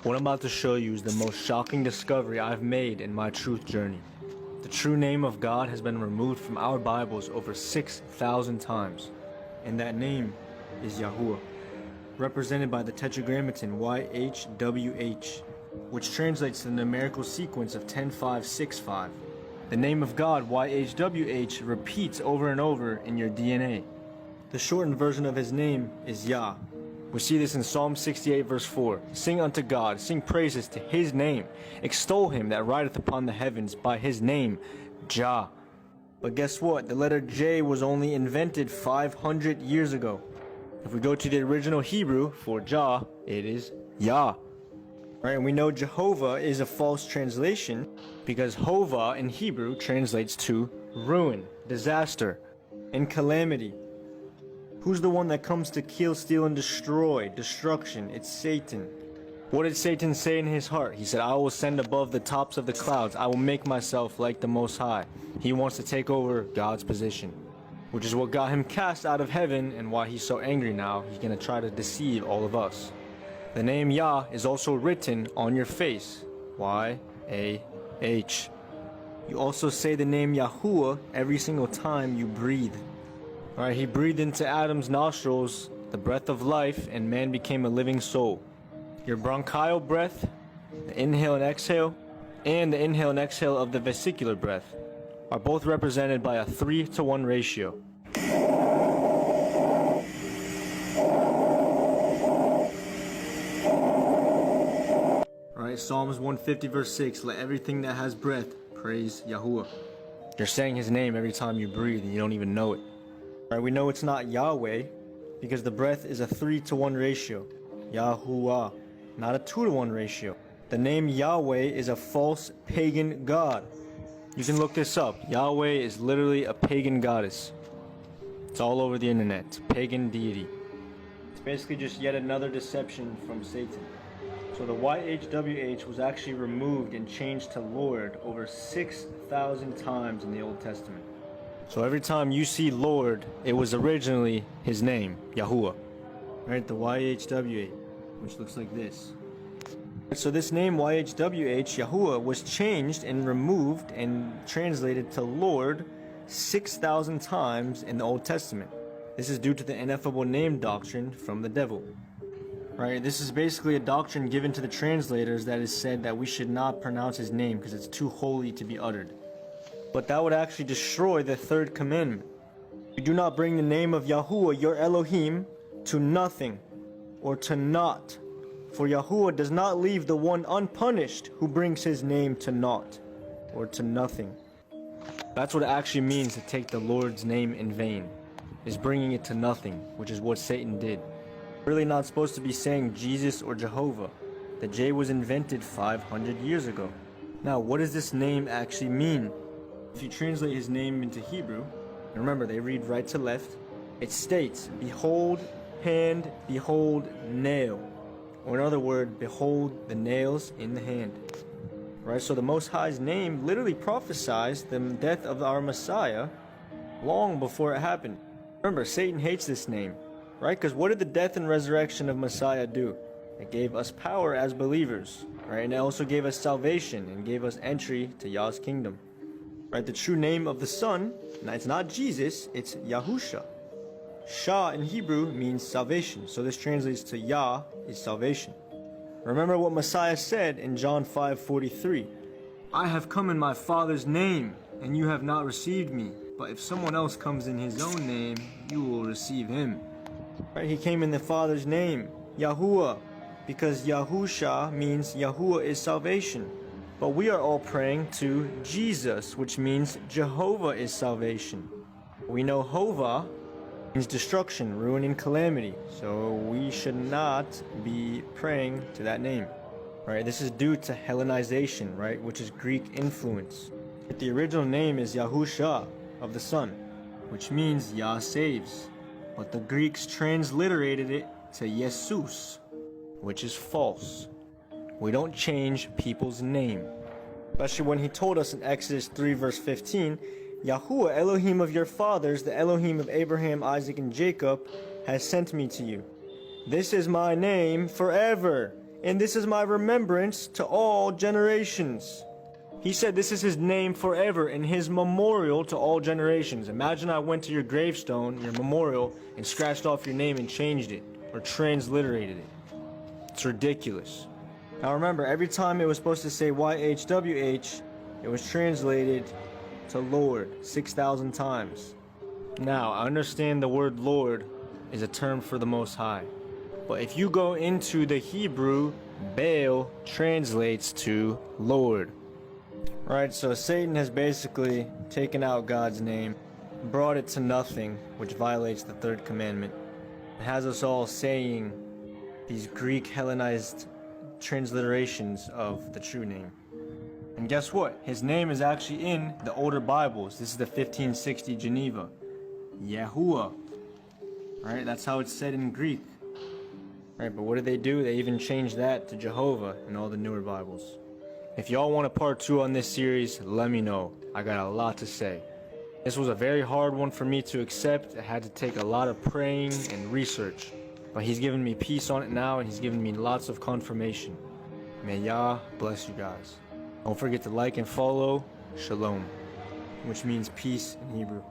What I'm about to show you is the most shocking discovery I've made in my truth journey. The true name of God has been removed from our Bibles over 6,000 times, and that name is Yahuwah, represented by the Tetragrammaton YHWH, which translates to the numerical sequence of 10565. The name of God, YHWH, repeats over and over in your DNA. The shortened version of his name is Yah. We see this in Psalm 68 verse 4. Sing unto God, sing praises to his name. Extol him that rideth upon the heavens by his name, Jah. But guess what? The letter J was only invented 500 years ago. If we go to the original Hebrew for Jah, it is Yah. Right, and we know Jehovah is a false translation because Hova in Hebrew translates to ruin, disaster, and calamity. Who's the one that comes to kill, steal, and destroy? Destruction. It's Satan. What did Satan say in his heart? He said, I will ascend above the tops of the clouds. I will make myself like the Most High. He wants to take over God's position, which is what got him cast out of heaven and why he's so angry now. He's going to try to deceive all of us. The name Yah is also written on your face. Y-A-H. You also say the name Yahuwah every single time you breathe. Alright, he breathed into Adam's nostrils the breath of life, and man became a living soul. Your bronchial breath, the inhale and the inhale and exhale of the vesicular breath are both represented by a 3-to-1 ratio. Alright, Psalms 150 verse 6, let everything that has breath praise Yahuwah. You're saying his name every time you breathe and you don't even know it. Right, we know it's not Yahweh because the breath is a 3-to-1 ratio. Yahuwah, not a 2-to-1 ratio. The name Yahweh is a false pagan god. You can look this up. Yahweh is literally a pagan goddess. It's all over the internet. It's a pagan deity. It's basically just yet another deception from Satan. So the YHWH was actually removed and changed to Lord over 6,000 times in the Old Testament. So every time you see Lord, it was originally his name, Yahuwah. Right, the YHWH, which looks like this. So this name YHWH, Yahuwah, was changed and removed and translated to Lord 6,000 times in the Old Testament. This is due to the ineffable name doctrine from the devil. Right, this is basically a doctrine given to the translators that is said that we should not pronounce his name because it's too holy to be uttered. But that would actually destroy the third commandment. You do not bring the name of Yahuwah, your Elohim, to nothing or to naught. For Yahuwah does not leave the one unpunished who brings his name to naught or to nothing. That's what it actually means to take the Lord's name in vain, is bringing it to nothing, which is what Satan did. Really not supposed to be saying Jesus or Jehovah. The J was invented 500 years ago. Now, what does this name actually mean? If you translate his name into Hebrew, and remember they read right to left, it states, behold, hand, behold, nail. Or in other words, behold the nails in the hand. Right, so the Most High's name literally prophesies the death of our Messiah long before it happened. Remember, Satan hates this name, right? Because what did the death and resurrection of Messiah do? It gave us power as believers, right? And it also gave us salvation and gave us entry to Yah's kingdom. Right, the true name of the Son, now it's not Jesus, it's Yahusha. Shah in Hebrew means salvation, so this translates to Yah is salvation. Remember what Messiah said in John 5:43. I have come in my Father's name, and you have not received me. But if someone else comes in his own name, you will receive him. Right, he came in the Father's name, Yahuwah, because Yahusha means Yahuwah is salvation. But we are all praying to Jesus, which means Jehovah is salvation. We know Hova means destruction, ruin, and calamity. So we should not be praying to that name. Right? This is due to Hellenization, right? Which is Greek influence. The original name is Yahusha of the Son, which means Yah saves. But the Greeks transliterated it to Jesus, which is false. We don't change people's name. Especially when he told us in Exodus 3 verse 15, Yahuwah, Elohim of your fathers, the Elohim of Abraham, Isaac, and Jacob, has sent me to you. This is my name forever, and this is my remembrance to all generations. He said this is his name forever and his memorial to all generations. Imagine I went to your gravestone, your memorial, and scratched off your name and changed it, or transliterated it. It's ridiculous. Now remember, every time it was supposed to say YHWH, it was translated to Lord 6,000 times. Now, I understand the word Lord is a term for the Most High. But if you go into the Hebrew, Baal translates to Lord. Right, so Satan has basically taken out God's name, brought it to nothing, which violates the third commandment. It has us all saying these Greek Hellenized transliterations of the true name. And guess what? His name is actually in the older Bibles. This is the 1560 Geneva. Yahuwah. Right, that's how it's said in Greek. Right, but what did they do? They even changed that to Jehovah in all the newer Bibles. If y'all want a part 2 on this series, let me know. I got a lot to say. This was a very hard one for me to accept. I had to take a lot of praying and research. But he's given me peace on it now, and he's given me lots of confirmation. May Yah bless you guys. Don't forget to like and follow. Shalom, which means peace in Hebrew.